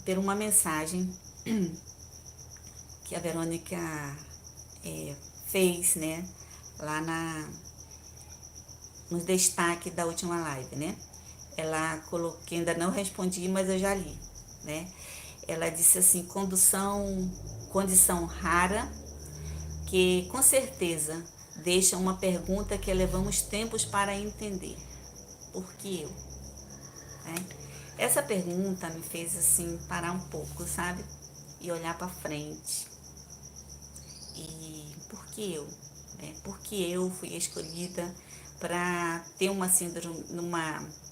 por uma mensagem que a Verônica fez, né, lá nos destaques da última live, né? Ela colocou, que ainda não respondi, mas eu já li, né? Ela disse assim, condição rara, que com certeza deixa uma pergunta que levamos tempos para entender. Por que eu? Né? Essa pergunta me fez assim parar um pouco, sabe? E olhar para frente. E por que eu? Por que eu fui escolhida para ter uma síndrome,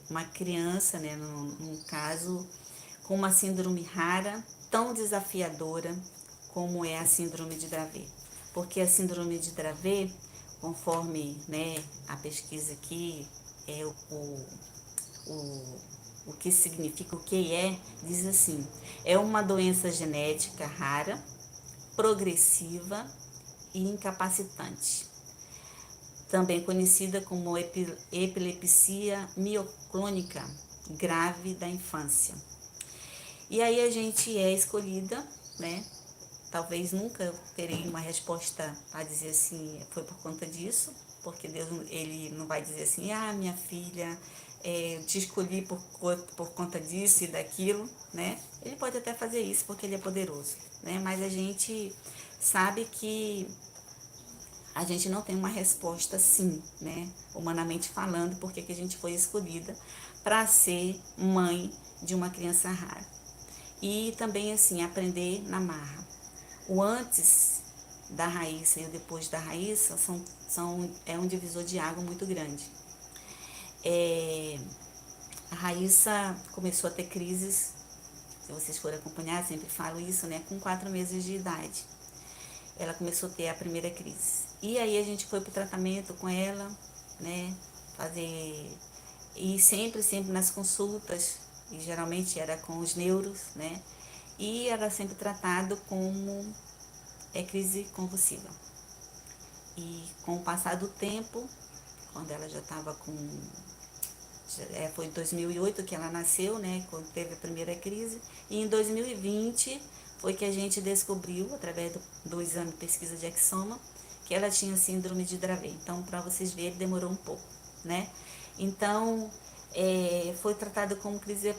uma criança, né, num caso, com uma síndrome rara, tão desafiadora como é a síndrome de Dravet. Porque a síndrome de Dravet, conforme, né, a pesquisa aqui, é o que significa, o que é, diz assim, é uma doença genética rara, progressiva e incapacitante, também conhecida como epilepsia mioclônica grave da infância. E aí a gente é escolhida, né? Talvez nunca eu terei uma resposta a dizer assim, foi por conta disso, porque Deus, ele não vai dizer assim, minha filha, te escolhi por conta disso e daquilo, né? Ele pode até fazer isso porque ele é poderoso, né? Mas a gente sabe que a gente não tem uma resposta sim, né? Humanamente falando, porque que a gente foi escolhida para ser mãe de uma criança rara. E também, assim, aprender na marra. O antes da Raíssa e o depois da Raíssa é um divisor de água muito grande. A Raíssa começou a ter crises, se vocês forem acompanhar, sempre falo isso, né? Com 4 meses de idade. Ela começou a ter a primeira crise. E aí a gente foi pro tratamento com ela, né? E sempre nas consultas, e geralmente era com os neuros, né? E era sempre tratado como crise convulsiva. E com o passar do tempo, quando ela já estava com... foi em 2008 que ela nasceu, né? Quando teve a primeira crise. E em 2020 foi que a gente descobriu, através do exame de pesquisa de exoma, que ela tinha síndrome de Dravet. Então, para vocês verem, demorou um pouco, né? Então, foi tratado como crise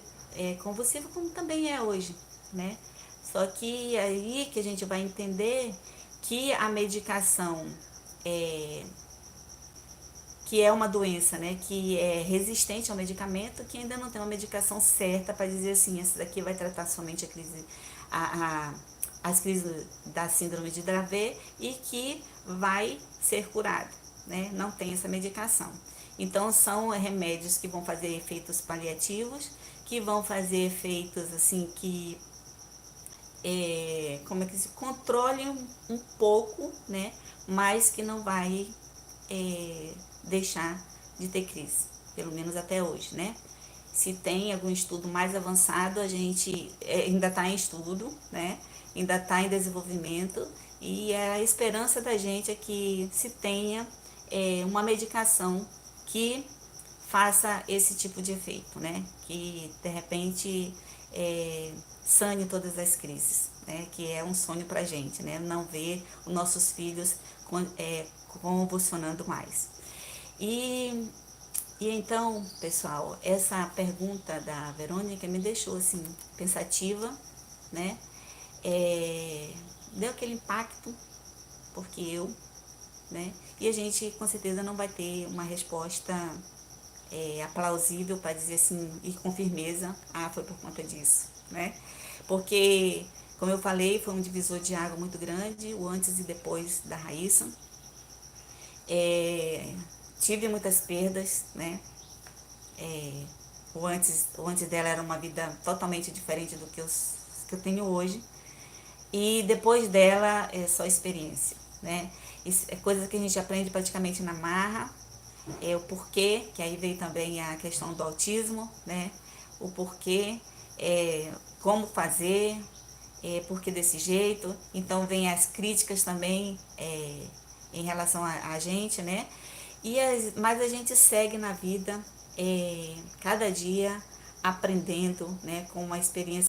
convulsiva, como também é hoje, né? Só que aí que a gente vai entender que a medicação, que é uma doença, né, que é resistente ao medicamento, que ainda não tem uma medicação certa para dizer assim, essa daqui vai tratar somente a crise, as crises da síndrome de Dravet e que vai ser curado, né? Não tem essa medicação. Então são remédios que vão fazer efeitos paliativos, que vão fazer efeitos assim que como é que se controle um pouco, né? Mas que não vai deixar de ter crise, pelo menos até hoje, né? Se tem algum estudo mais avançado, a gente ainda está em estudo, né? Ainda está em desenvolvimento e a esperança da gente é que se tenha uma medicação que faça esse tipo de efeito, né? Que de repente sane todas as crises, né? Que é um sonho pra gente, né? Não ver os nossos filhos convulsionando mais. E então, pessoal, essa pergunta da Verônica me deixou assim pensativa, né? Deu aquele impacto, porque eu, né? E a gente com certeza não vai ter uma resposta aplausível para dizer assim, e com firmeza, foi por conta disso, né? Porque, como eu falei, foi um divisor de água muito grande, o antes e depois da Raíssa. Tive muitas perdas, né? O antes dela era uma vida totalmente diferente do que eu tenho hoje. E depois dela é só experiência, né? Isso é coisa que a gente aprende praticamente na marra. O porquê, que aí veio também a questão do autismo, né? O porquê, como fazer, por que desse jeito. Então vem as críticas também em relação a gente, né? Mas a gente segue na vida, cada dia aprendendo, né? Com uma experiência